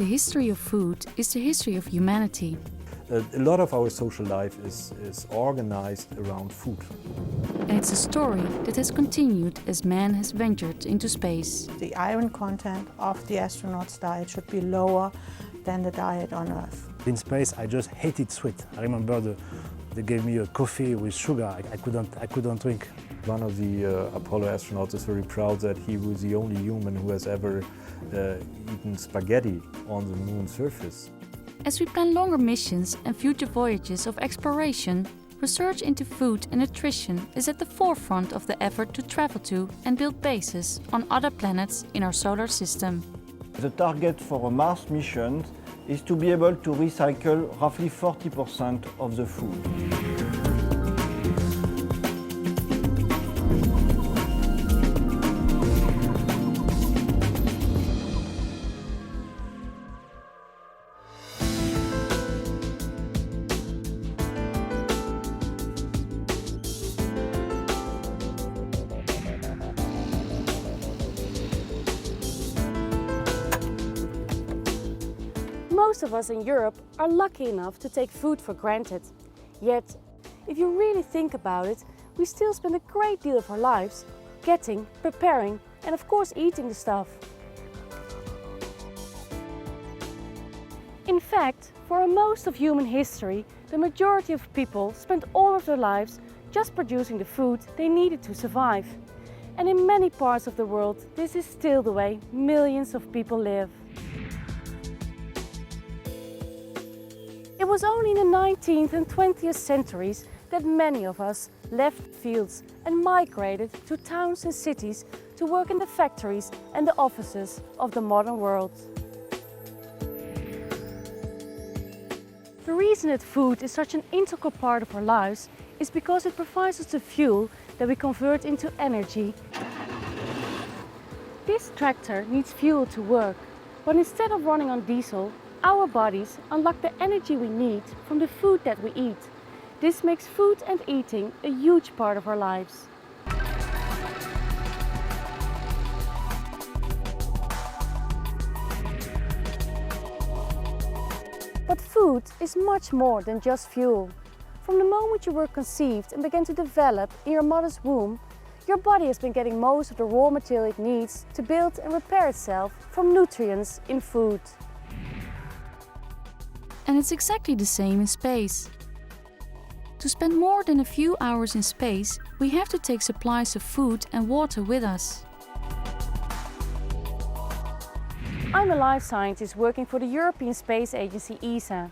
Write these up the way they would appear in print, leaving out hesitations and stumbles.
The history of food is the history of humanity. A lot of our social life is organized around food. And it's a story that has continued as man has ventured into space. The iron content of the astronaut's diet should be lower than the diet on Earth. In space, I just hated sweet. I remember they gave me a coffee with sugar. I couldn't drink. One of the Apollo astronauts is very proud that he was the only human who has ever eaten spaghetti on the moon's surface. As we plan longer missions and future voyages of exploration, research into food and nutrition is at the forefront of the effort to travel to and build bases on other planets in our solar system. The target for a Mars mission is to be able to recycle roughly 40% of the food. Most of us in Europe are lucky enough to take food for granted. Yet, if you really think about it, we still spend a great deal of our lives getting, preparing and of course eating the stuff. In fact, for most of human history, the majority of people spent all of their lives just producing the food they needed to survive. And in many parts of the world, this is still the way millions of people live. It was only in the 19th and 20th centuries that many of us left fields and migrated to towns and cities to work in the factories and the offices of the modern world. The reason that food is such an integral part of our lives is because it provides us the fuel that we convert into energy. This tractor needs fuel to work, but instead of running on diesel, our bodies unlock the energy we need from the food that we eat. This makes food and eating a huge part of our lives. But food is much more than just fuel. From the moment you were conceived and began to develop in your mother's womb, your body has been getting most of the raw material it needs to build and repair itself from nutrients in food. And it's exactly the same in space. To spend more than a few hours in space, we have to take supplies of food and water with us. I'm a life scientist working for the European Space Agency ESA.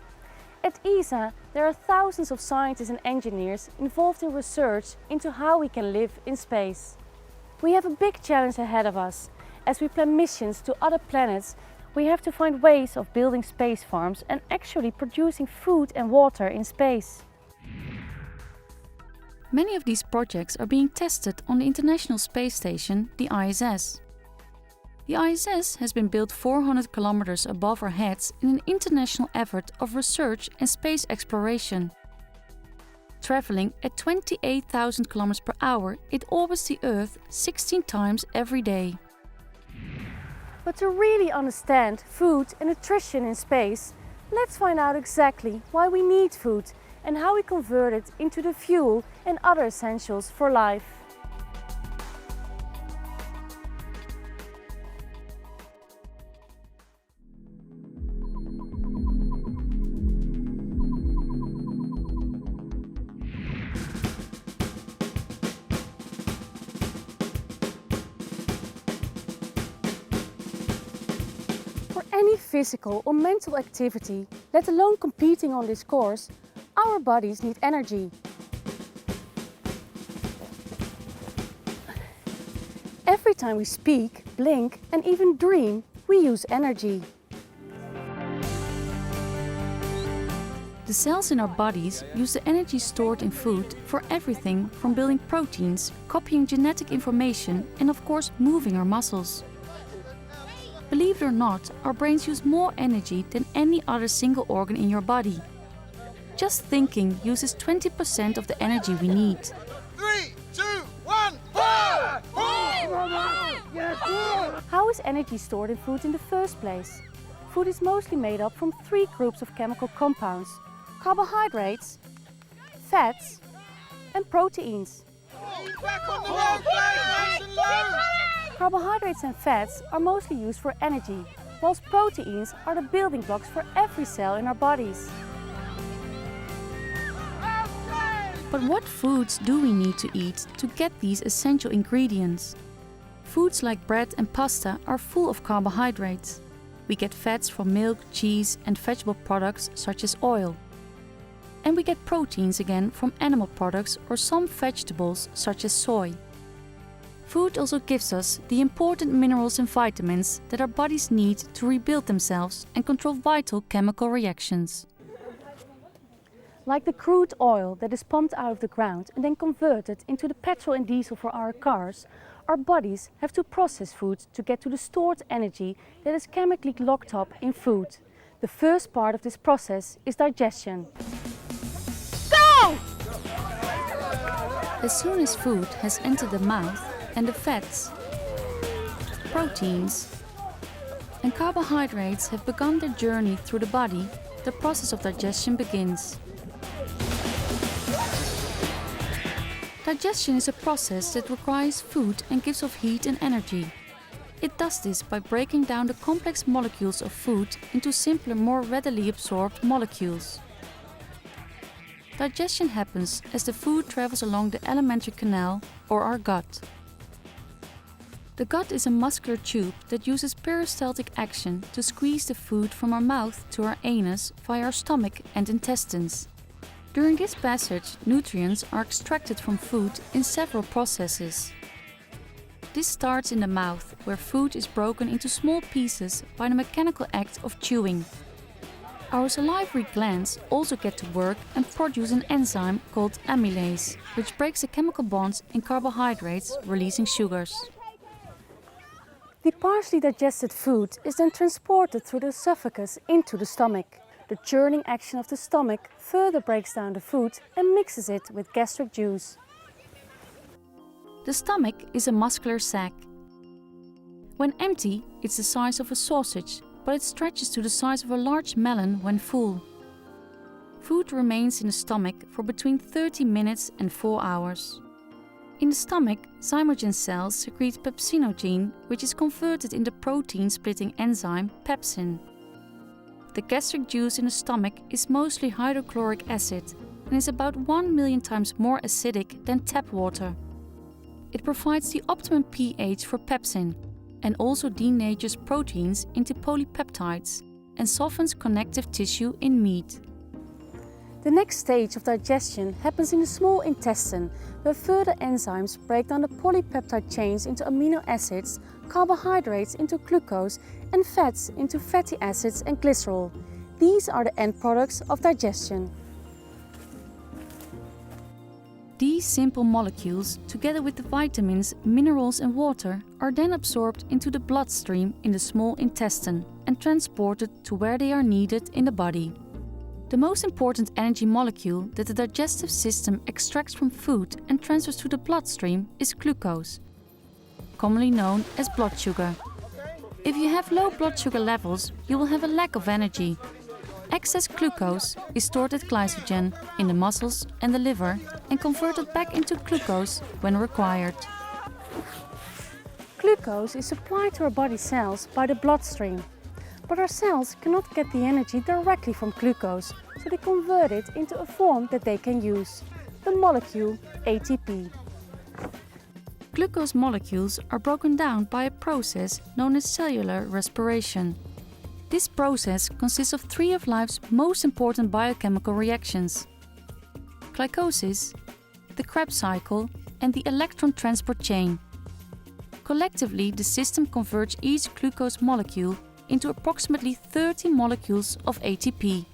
At ESA, there are thousands of scientists and engineers involved in research into how we can live in space. We have a big challenge ahead of us. As we plan missions to other planets, we have to find ways of building space farms and actually producing food and water in space. Many of these projects are being tested on the International Space Station, the ISS. The ISS has been built 400 kilometers above our heads in an international effort of research and space exploration. Traveling at 28,000 kilometers per hour, it orbits the Earth 16 times every day. But to really understand food and nutrition in space, let's find out exactly why we need food and how we convert it into the fuel and other essentials for life. For any physical or mental activity, let alone competing on this course, our bodies need energy. Every time we speak, blink and even dream, we use energy. The cells in our bodies use the energy stored in food for everything from building proteins, copying genetic information and of course moving our muscles. Believe it or not, our brains use more energy than any other single organ in your body. Just thinking uses 20% of the energy we need. 3, 2, 1, fire! How is energy stored in food in the first place? food is mostly made up from 3 groups of chemical compounds: carbohydrates, fats and proteins. Back on the road, guys, nice and low. Carbohydrates and fats are mostly used for energy, whilst proteins are the building blocks for every cell in our bodies. But what foods do we need to eat to get these essential ingredients? Foods like bread and pasta are full of carbohydrates. We get fats from milk, cheese and vegetable products such as oil. And we get proteins again from animal products or some vegetables such as soy. Food also gives us the important minerals and vitamins that our bodies need to rebuild themselves and control vital chemical reactions. Like the crude oil that is pumped out of the ground and then converted into the petrol and diesel for our cars, our bodies have to process food to get to the stored energy that is chemically locked up in food. The first part of this process is digestion. Go! As soon as food has entered the mouth and the fats, proteins and carbohydrates have begun their journey through the body, the process of digestion begins. Digestion is a process that requires food and gives off heat and energy. It does this by breaking down the complex molecules of food into simpler, more readily absorbed molecules. Digestion happens as the food travels along the alimentary canal or our gut. The gut is a muscular tube that uses peristaltic action to squeeze the food from our mouth to our anus via our stomach and intestines. During this passage, nutrients are extracted from food in several processes. This starts in the mouth, where food is broken into small pieces by the mechanical act of chewing. Our salivary glands also get to work and produce an enzyme called amylase, which breaks the chemical bonds in carbohydrates, releasing sugars. The partially digested food is then transported through the esophagus into the stomach. The churning action of the stomach further breaks down the food and mixes it with gastric juice. The stomach is a muscular sac. When empty, it's the size of a sausage, but it stretches to the size of a large melon when full. Food remains in the stomach for between 30 minutes and 4 hours. In the stomach, zymogen cells secrete pepsinogen, which is converted into protein-splitting enzyme pepsin. The gastric juice in the stomach is mostly hydrochloric acid and is about 1 million times more acidic than tap water. It provides the optimum pH for pepsin and also denatures proteins into polypeptides and softens connective tissue in meat. The next stage of digestion happens in the small intestine, where further enzymes break down the polypeptide chains into amino acids, carbohydrates into glucose, and fats into fatty acids and glycerol. These are the end products of digestion. These simple molecules, together with the vitamins, minerals and water, are then absorbed into the bloodstream in the small intestine and transported to where they are needed in the body. The most important energy molecule that the digestive system extracts from food and transfers to the bloodstream is glucose, commonly known as blood sugar. If you have low blood sugar levels, you will have a lack of energy. Excess glucose is stored as glycogen in the muscles and the liver and converted back into glucose when required. Glucose is supplied to our body cells by the bloodstream. But our cells cannot get the energy directly from glucose, so they convert it into a form that they can use, the molecule ATP. Glucose molecules are broken down by a process known as cellular respiration. This process consists of 3 of life's most important biochemical reactions: glycolysis, the Krebs cycle, and the electron transport chain. Collectively, the system converts each glucose molecule into approximately 30 molecules of ATP.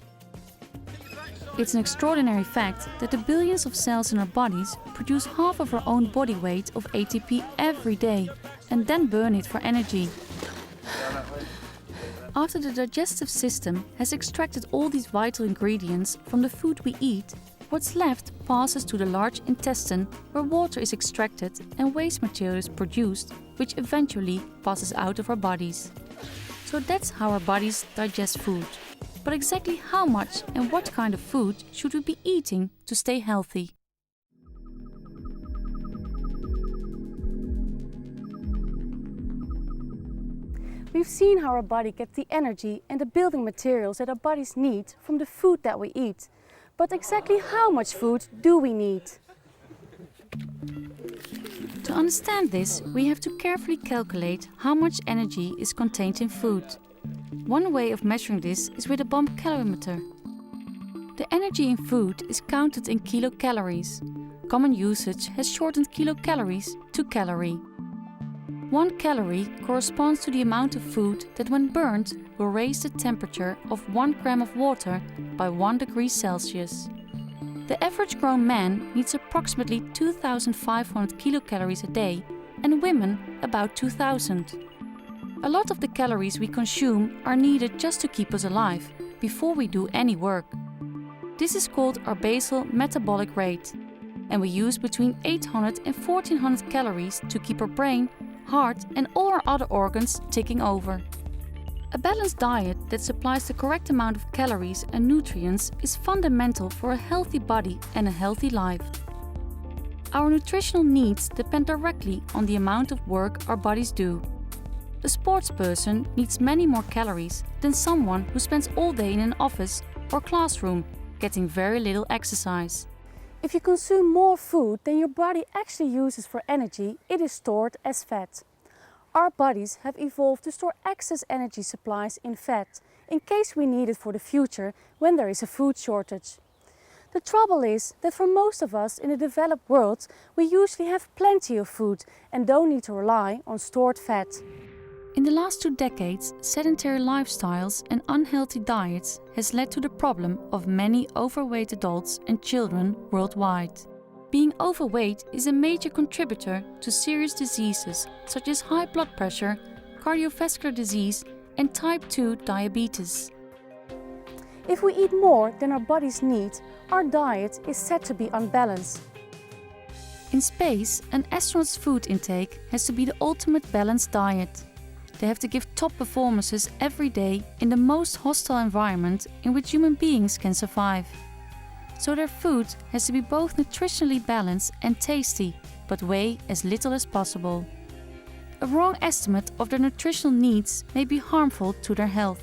It's an extraordinary fact that the billions of cells in our bodies produce half of our own body weight of ATP every day and then burn it for energy. After the digestive system has extracted all these vital ingredients from the food we eat, what's left passes to the large intestine, where water is extracted and waste material is produced, which eventually passes out of our bodies. So that's how our bodies digest food. But exactly how much and what kind of food should we be eating to stay healthy? We've seen how our body gets the energy and the building materials that our bodies need from the food that we eat. But exactly how much food do we need? To understand this, we have to carefully calculate how much energy is contained in food. One way of measuring this is with a bomb calorimeter. The energy in food is counted in kilocalories. Common usage has shortened kilocalories to calorie. 1 calorie corresponds to the amount of food that when burned will raise the temperature of 1 gram of water by 1 degree Celsius. The average grown man needs approximately 2,500 kilocalories a day and women about 2,000. A lot of the calories we consume are needed just to keep us alive, before we do any work. This is called our basal metabolic rate, and we use between 800 and 1400 calories to keep our brain, heart and all our other organs ticking over. A balanced diet that supplies the correct amount of calories and nutrients is fundamental for a healthy body and a healthy life. Our nutritional needs depend directly on the amount of work our bodies do. A sports person needs many more calories than someone who spends all day in an office or classroom getting very little exercise. If you consume more food than your body actually uses for energy, it is stored as fat. Our bodies have evolved to store excess energy supplies in fat, in case we need it for the future when there is a food shortage. The trouble is that for most of us in the developed world, we usually have plenty of food and don't need to rely on stored fat. In the last 2 decades, sedentary lifestyles and unhealthy diets has led to the problem of many overweight adults and children worldwide. Being overweight is a major contributor to serious diseases such as high blood pressure, cardiovascular disease and type 2 diabetes. If we eat more than our bodies need, our diet is said to be unbalanced. In space, an astronaut's food intake has to be the ultimate balanced diet. They have to give top performances every day in the most hostile environment in which human beings can survive. So their food has to be both nutritionally balanced and tasty, but weigh as little as possible. A wrong estimate of their nutritional needs may be harmful to their health.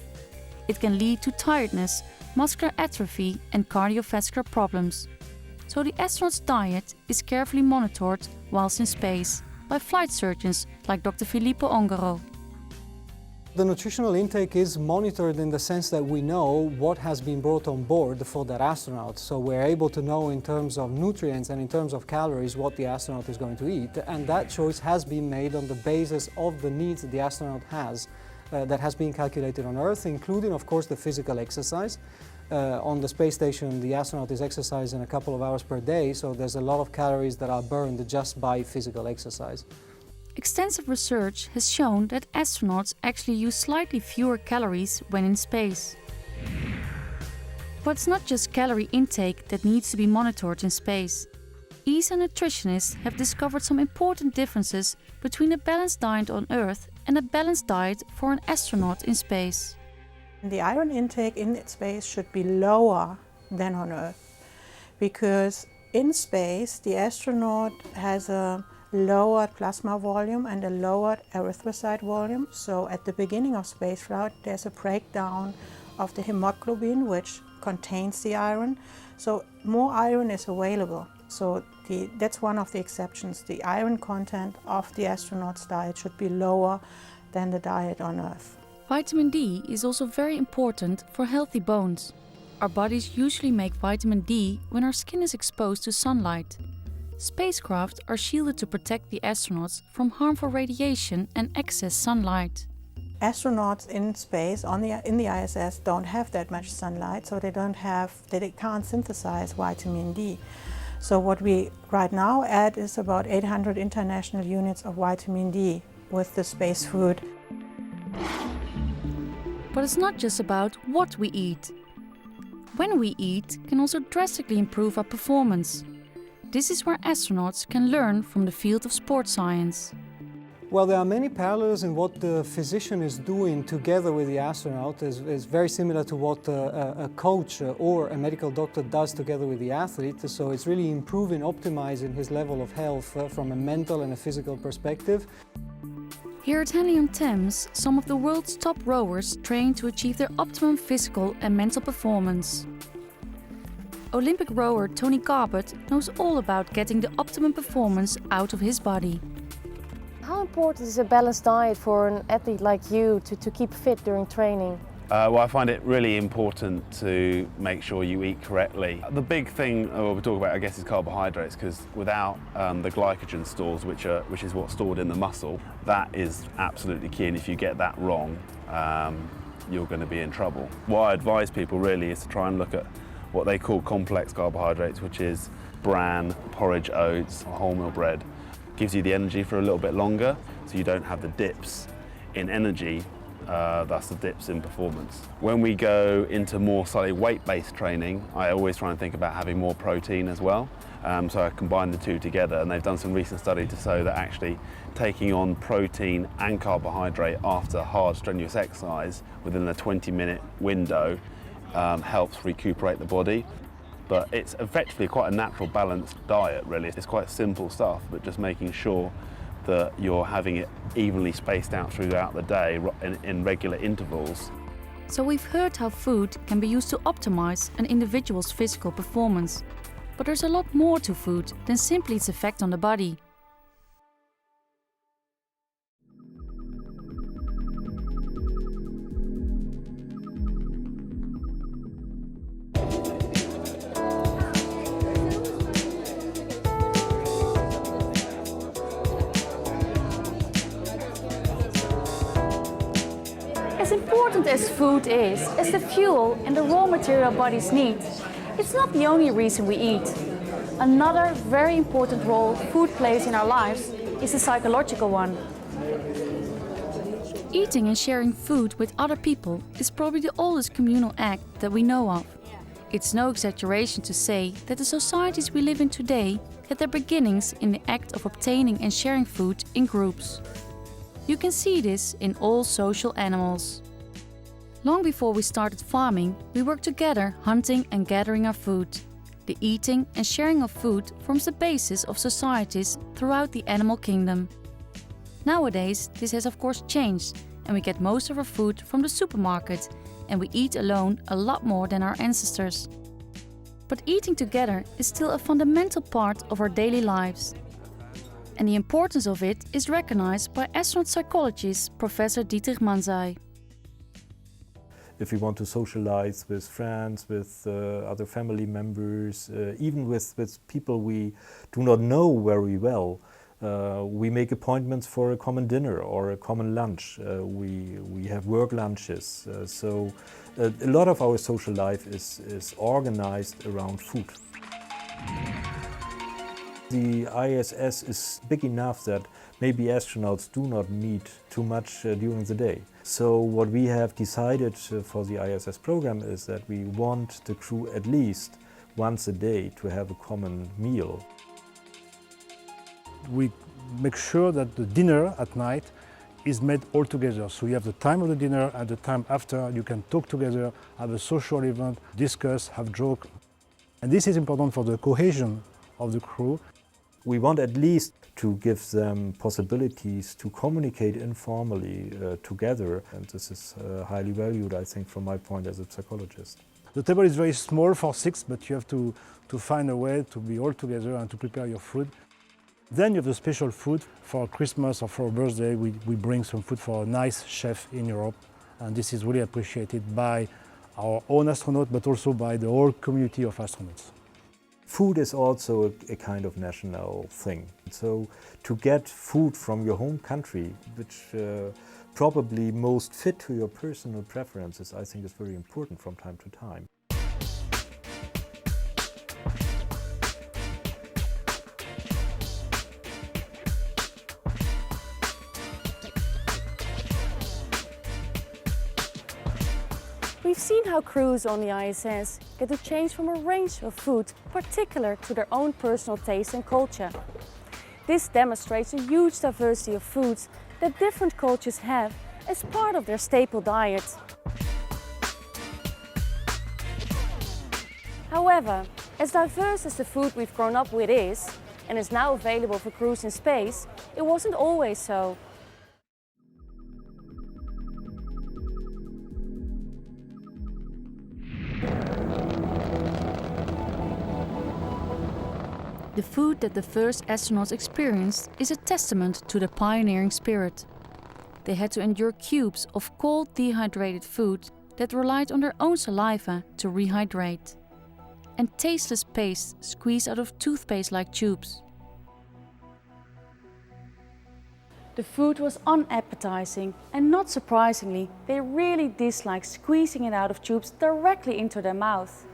It can lead to tiredness, muscular atrophy and cardiovascular problems. So the astronaut's diet is carefully monitored whilst in space by flight surgeons like Dr. Filippo Ongaro. The nutritional intake is monitored in the sense that we know what has been brought on board for that astronaut. So we're able to know in terms of nutrients and in terms of calories what the astronaut is going to eat. And that choice has been made on the basis of the needs that the astronaut has that has been calculated on Earth, including of course the physical exercise. On the space station, the astronaut is exercising a couple of hours per day, so there's a lot of calories that are burned just by physical exercise. Extensive research has shown that astronauts actually use slightly fewer calories when in space. But it's not just calorie intake that needs to be monitored in space. ESA nutritionists have discovered some important differences between a balanced diet on Earth and a balanced diet for an astronaut in space. The iron intake in space should be lower than on Earth, because in space the astronaut has a lowered plasma volume and a lowered erythrocyte volume. So at the beginning of spaceflight there's a breakdown of the hemoglobin which contains the iron. So more iron is available. So that's one of the exceptions. The iron content of the astronaut's diet should be lower than the diet on Earth. Vitamin D is also very important for healthy bones. Our bodies usually make vitamin D when our skin is exposed to sunlight. Spacecraft are shielded to protect the astronauts from harmful radiation and excess sunlight. Astronauts in space in the ISS don't have that much sunlight, so they can't synthesize vitamin D. So what we right now add is about 800 international units of vitamin D with the space food. But it's not just about what we eat. When we eat can also drastically improve our performance. This is where astronauts can learn from the field of sports science. Well, there are many parallels in what the physician is doing together with the astronaut. Is very similar to what a coach or a medical doctor does together with the athlete. So it's really improving, optimizing his level of health from a mental and a physical perspective. Here at Henley-on-Thames, some of the world's top rowers train to achieve their optimum physical and mental performance. Olympic rower Tony Garbutt knows all about getting the optimum performance out of his body. How important is a balanced diet for an athlete like you to keep fit during training? Well, I find it really important to make sure you eat correctly. The big thing we talk about, I guess, is carbohydrates, because without the glycogen stores, which is what's stored in the muscle, that is absolutely key. And if you get that wrong, you're going to be in trouble. What I advise people really is to try and look at what they call complex carbohydrates, which is bran, porridge oats, wholemeal bread. Gives you the energy for a little bit longer, so you don't have the dips in energy, thus the dips in performance. When we go into more slightly weight-based training, I always try and think about having more protein as well. So I combine the two together, and they've done some recent study to show that actually taking on protein and carbohydrate after hard strenuous exercise within a 20-minute window helps recuperate the body. But it's effectively quite a natural balanced diet, really. It's quite simple stuff, but just making sure that you're having it evenly spaced out throughout the day in regular intervals. So we've heard how food can be used to optimize an individual's physical performance. But there's a lot more to food than simply its effect on the body. As important as food is, as the fuel and the raw material bodies need, it's not the only reason we eat. Another very important role food plays in our lives is a psychological one. Eating and sharing food with other people is probably the oldest communal act that we know of. It's no exaggeration to say that the societies we live in today had their beginnings in the act of obtaining and sharing food in groups. You can see this in all social animals. Long before we started farming, we worked together hunting and gathering our food. The eating and sharing of food forms the basis of societies throughout the animal kingdom. Nowadays, this has of course changed, and we get most of our food from the supermarket, and we eat alone a lot more than our ancestors. But eating together is still a fundamental part of our daily lives. And the importance of it is recognized by astronaut psychologist Professor Dietrich Manzai. If we want to socialize with friends, with other family members, even with people we do not know very well, we make appointments for a common dinner or a common lunch. We have work lunches. So a lot of our social life is organized around food. The ISS is big enough that maybe astronauts do not meet too much during the day. So what we have decided for the ISS program is that we want the crew at least once a day to have a common meal. We make sure that the dinner at night is made all together. So you have the time of the dinner and the time after. You can talk together, have a social event, discuss, have joke. And this is important for the cohesion of the crew. We want at least to give them possibilities to communicate informally together, and this is highly valued, I think, from my point as a psychologist. The table is very small for 6, but you have to find a way to be all together and to prepare your food. Then you have the special food for Christmas or for a birthday. We bring some food for a nice chef in Europe, and this is really appreciated by our own astronauts, but also by the whole community of astronauts. Food is also a kind of national thing. So to get food from your home country, which probably most fit to your personal preferences, I think is very important from time to time. We've seen how crews on the ISS get to change from a range of food particular to their own personal taste and culture. This demonstrates a huge diversity of foods that different cultures have as part of their staple diet. However, as diverse as the food we've grown up with is, and is now available for crews in space, it wasn't always so. The food that the first astronauts experienced is a testament to the pioneering spirit. They had to endure cubes of cold, dehydrated food that relied on their own saliva to rehydrate, and tasteless paste squeezed out of toothpaste-like tubes. The food was unappetizing, and not surprisingly, they really disliked squeezing it out of tubes directly into their mouth.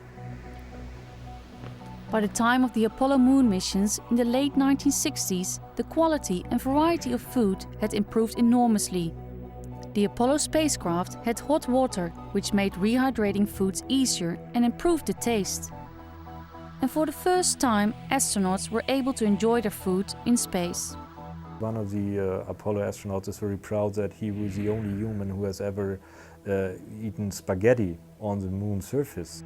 By the time of the Apollo moon missions in the late 1960s, the quality and variety of food had improved enormously. The Apollo spacecraft had hot water, which made rehydrating foods easier and improved the taste. And for the first time, astronauts were able to enjoy their food in space. One of the Apollo astronauts is very proud that he was the only human who has ever eaten spaghetti on the moon surface.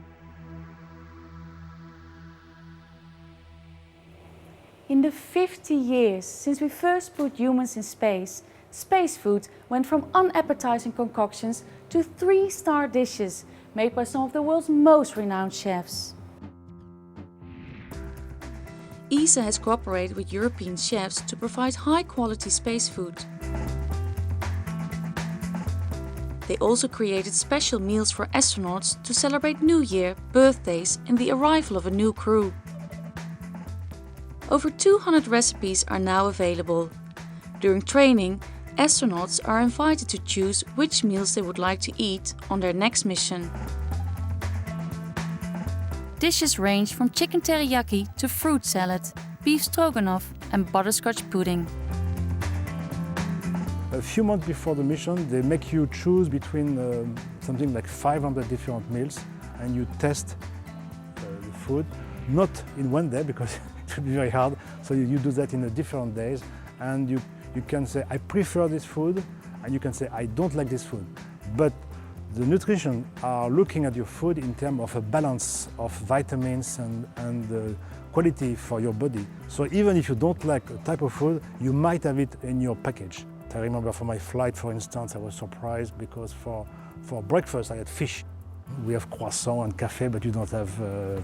In the 50 years since we first put humans in space, space food went from unappetizing concoctions to 3-star dishes made by some of the world's most renowned chefs. ESA has cooperated with European chefs to provide high-quality space food. They also created special meals for astronauts to celebrate New Year, birthdays and the arrival of a new crew. Over 200 recipes are now available. During training, astronauts are invited to choose which meals they would like to eat on their next mission. Dishes range from chicken teriyaki to fruit salad, beef stroganoff and butterscotch pudding. A few months before the mission, they make you choose between something like 500 different meals, and you test the food, not in one day because it would be very hard, so you do that in different days, and you can say, I prefer this food, and you can say, I don't like this food. But the nutrition are looking at your food in terms of a balance of vitamins and quality for your body. So even if you don't like a type of food, you might have it in your package. I remember for my flight, for instance, I was surprised because for breakfast I had fish. We have croissant and café, but you don't have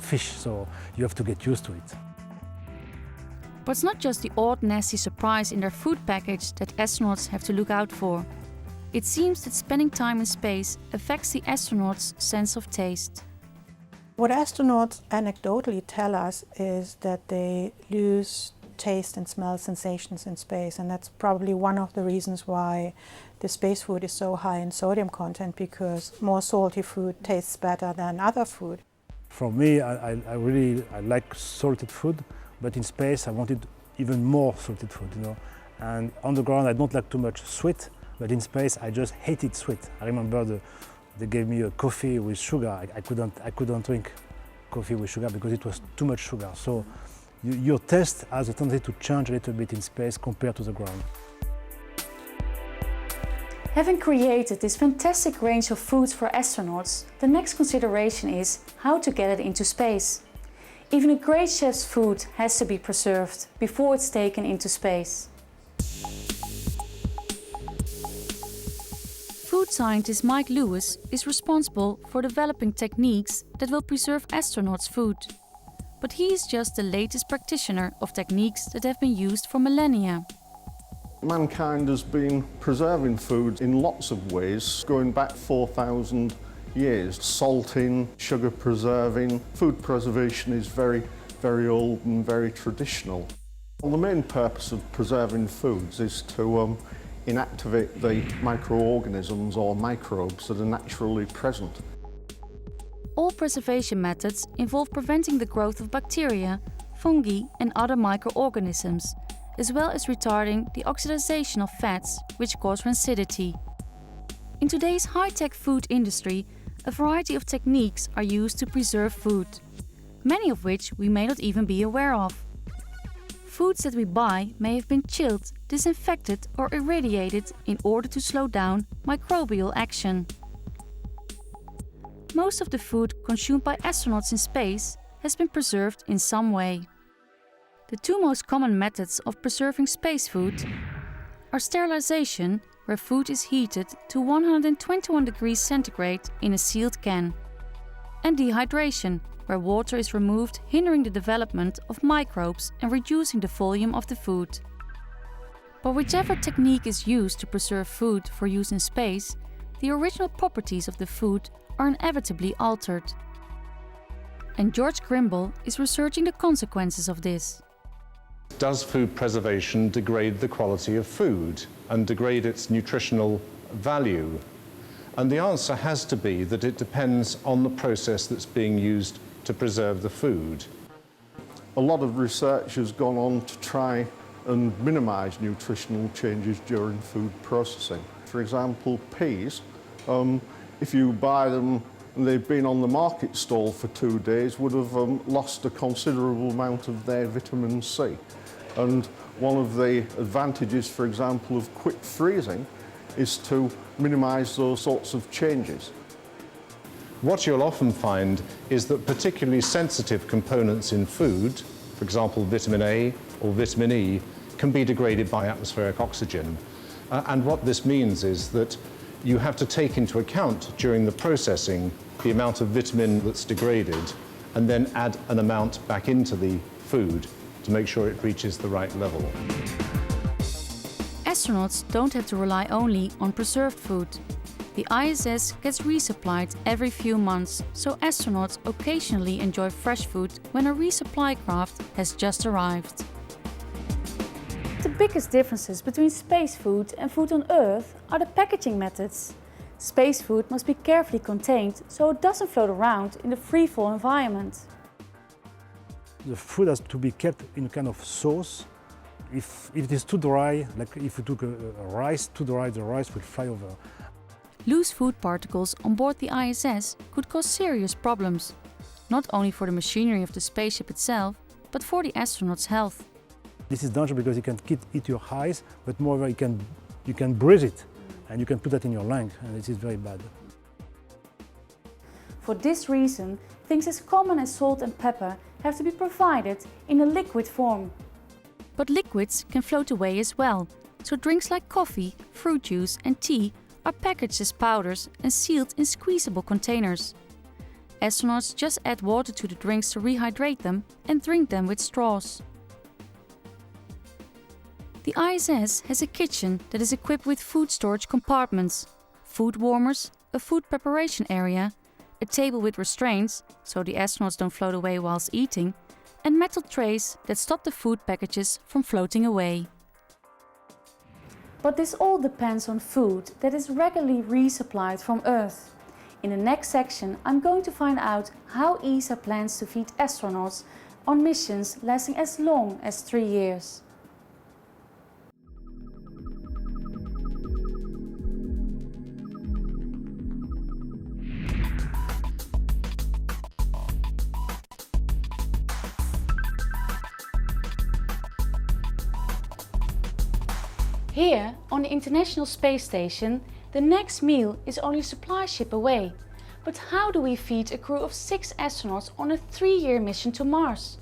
fish, so you have to get used to it. But it's not just the odd, nasty surprise in their food package that astronauts have to look out for. It seems that spending time in space affects the astronauts' sense of taste. What astronauts anecdotally tell us is that they lose taste and smell sensations in space, and that's probably one of the reasons why the space food is so high in sodium content, because more salty food tastes better than other food. For me, I like salted food, but in space I wanted even more salted food, you know. And on the ground I don't like too much sweet, but in space I just hated sweet. I remember they gave me a coffee with sugar. I couldn't drink coffee with sugar because it was too much sugar. So your taste has a tendency to change a little bit in space compared to the ground. Having created this fantastic range of foods for astronauts, the next consideration is how to get it into space. Even a great chef's food has to be preserved before it's taken into space. Food scientist Mike Lewis is responsible for developing techniques that will preserve astronauts' food. But he is just the latest practitioner of techniques that have been used for millennia. Mankind has been preserving food in lots of ways, going back 4,000 years. Salting, sugar preserving. Food preservation is very, very old and very traditional. Well, the main purpose of preserving foods is to inactivate the microorganisms or microbes that are naturally present. All preservation methods involve preventing the growth of bacteria, fungi and other microorganisms, as well as retarding the oxidation of fats, which cause rancidity. In today's high-tech food industry, a variety of techniques are used to preserve food, many of which we may not even be aware of. foods that we buy may have been chilled, disinfected or irradiated in order to slow down microbial action. Most of the food consumed by astronauts in space has been preserved in some way. The two most common methods of preserving space food are sterilization, where food is heated to 121 degrees centigrade in a sealed can, and dehydration, where water is removed, hindering the development of microbes and reducing the volume of the food. But whichever technique is used to preserve food for use in space, the original properties of the food are inevitably altered. And George Grimble is researching the consequences of this. Does food preservation degrade the quality of food and degrade its nutritional value? And the answer has to be that it depends on the process that's being used to preserve the food. A lot of research has gone on to try and minimise nutritional changes during food processing. For example, peas, if you buy them and they've been on the market stall for 2 days, would have lost a considerable amount of their vitamin C. And one of the advantages, for example, of quick freezing is to minimise those sorts of changes. What you'll often find is that particularly sensitive components in food, for example vitamin A or vitamin E, can be degraded by atmospheric oxygen. And what this means is that you have to take into account during the processing the amount of vitamin that's degraded and then add an amount back into the food to make sure it reaches the right level. Astronauts don't have to rely only on preserved food. The ISS gets resupplied every few months, so astronauts occasionally enjoy fresh food when a resupply craft has just arrived. The biggest differences between space food and food on Earth are the packaging methods. Space food must be carefully contained so it doesn't float around in the free-fall environment. The food has to be kept in a kind of sauce. If it is too dry, like if you took a rice too dry, the rice will fly over. Loose food particles on board the ISS could cause serious problems, not only for the machinery of the spaceship itself, but for the astronauts' health. This is dangerous because it can eat your eyes, but moreover you can breathe it and you can put that in your lung, and this is very bad. For this reason, things as common as salt and pepper have to be provided in a liquid form. But liquids can float away as well, so drinks like coffee, fruit juice and tea are packaged as powders and sealed in squeezable containers. Astronauts just add water to the drinks to rehydrate them and drink them with straws. The ISS has a kitchen that is equipped with food storage compartments, food warmers, a food preparation area, a table with restraints, so the astronauts don't float away whilst eating, and metal trays that stop the food packages from floating away. But this all depends on food that is regularly resupplied from Earth. In the next section, I'm going to find out how ESA plans to feed astronauts on missions lasting as long as 3 years. Here, on the International Space Station, the next meal is only a supply ship away. But how do we feed a crew of 6 astronauts on a 3-year mission to Mars?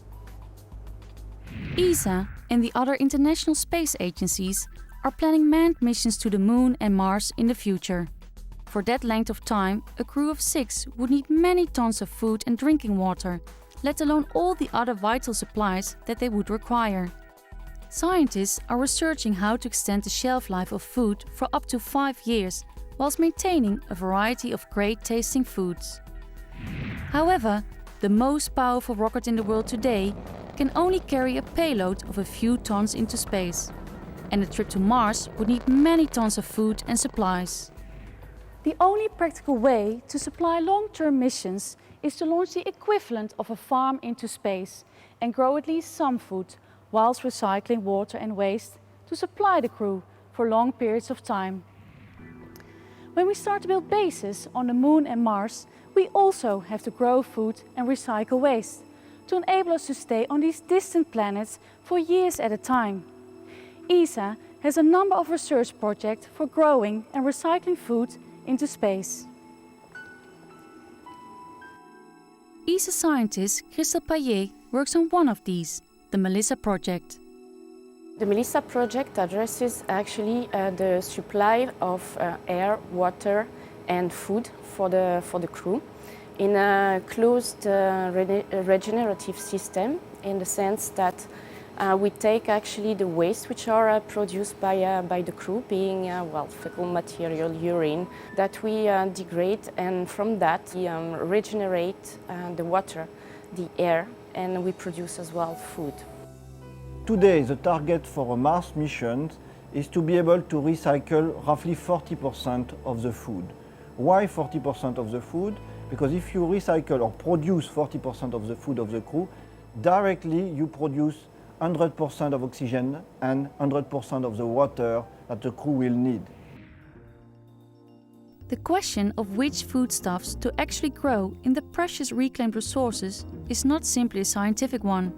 ESA and the other international space agencies are planning manned missions to the Moon and Mars in the future. For that length of time, a crew of 6 would need many tons of food and drinking water, let alone all the other vital supplies that they would require. Scientists are researching how to extend the shelf life of food for up to 5 years, whilst maintaining a variety of great-tasting foods. However, the most powerful rocket in the world today can only carry a payload of a few tons into space, and a trip to Mars would need many tons of food and supplies. The only practical way to supply long-term missions is to launch the equivalent of a farm into space and grow at least some food, whilst recycling water and waste to supply the crew for long periods of time. When we start to build bases on the Moon and Mars, we also have to grow food and recycle waste. to enable us to stay on these distant planets for years at a time. ESA has a number of research projects for growing and recycling food into space. ESA scientist Christelle Payet works on one of these, the Melissa project. The Melissa project addresses actually the supply of air, water and food for the crew in a closed regenerative system, in the sense that we take actually the waste which are produced by the crew, being fecal material, urine, that we degrade, and from that we regenerate the water, the air, and we produce as well food. Today, the target for a Mars mission is to be able to recycle roughly 40% of the food. Why 40% of the food? Because if you recycle or produce 40% of the food of the crew, directly you produce 100% of oxygen and 100% of the water that the crew will need. The question of which foodstuffs to actually grow in the precious reclaimed resources is not simply a scientific one.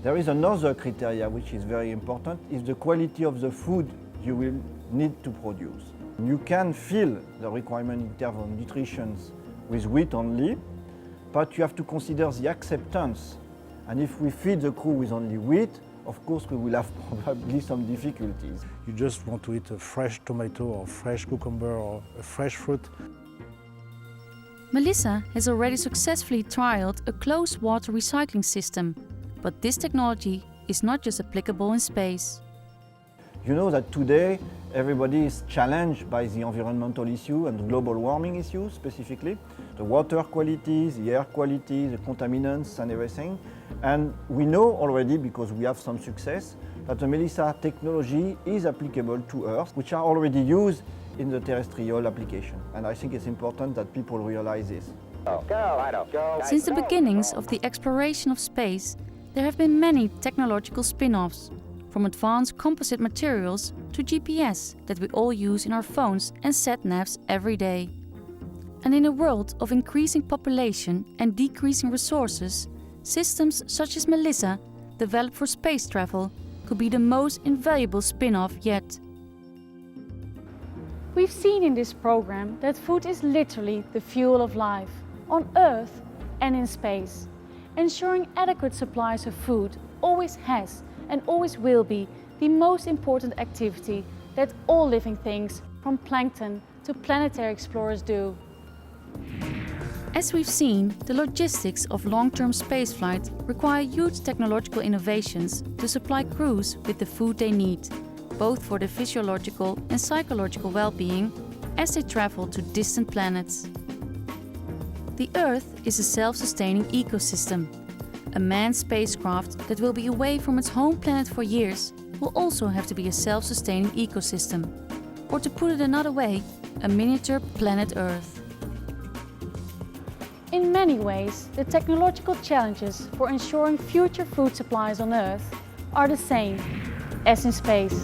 There is another criteria which is very important, is the quality of the food you will need to produce. You can fill the requirement in terms of nutrition with wheat only, but you have to consider the acceptance. And if we feed the crew with only wheat, of course we will have probably some difficulties. You just want to eat a fresh tomato or fresh cucumber or a fresh fruit. Melissa has already successfully trialed a closed water recycling system, but this technology is not just applicable in space. You know that today everybody is challenged by the environmental issue and global warming issues specifically. The water quality, the air quality, the contaminants and everything. And we know already, because we have some success, that the Melissa technology is applicable to Earth, which are already used in the terrestrial application. And I think it's important that people realize this. Since the beginnings of the exploration of space, there have been many technological spin-offs, from advanced composite materials to GPS that we all use in our phones and sat-navs every day. And in a world of increasing population and decreasing resources, systems such as Melissa, developed for space travel, could be the most invaluable spin-off yet. We've seen in this program that food is literally the fuel of life, on Earth and in space. Ensuring adequate supplies of food always has and always will be the most important activity that all living things, from plankton to planetary explorers, do. As we've seen, the logistics of long-term spaceflight require huge technological innovations to supply crews with the food they need, both for their physiological and psychological well-being as they travel to distant planets. The Earth is a self-sustaining ecosystem. A manned spacecraft that will be away from its home planet for years will also have to be a self-sustaining ecosystem. Or to put it another way, a miniature planet Earth. In many ways, the technological challenges for ensuring future food supplies on Earth are the same as in space.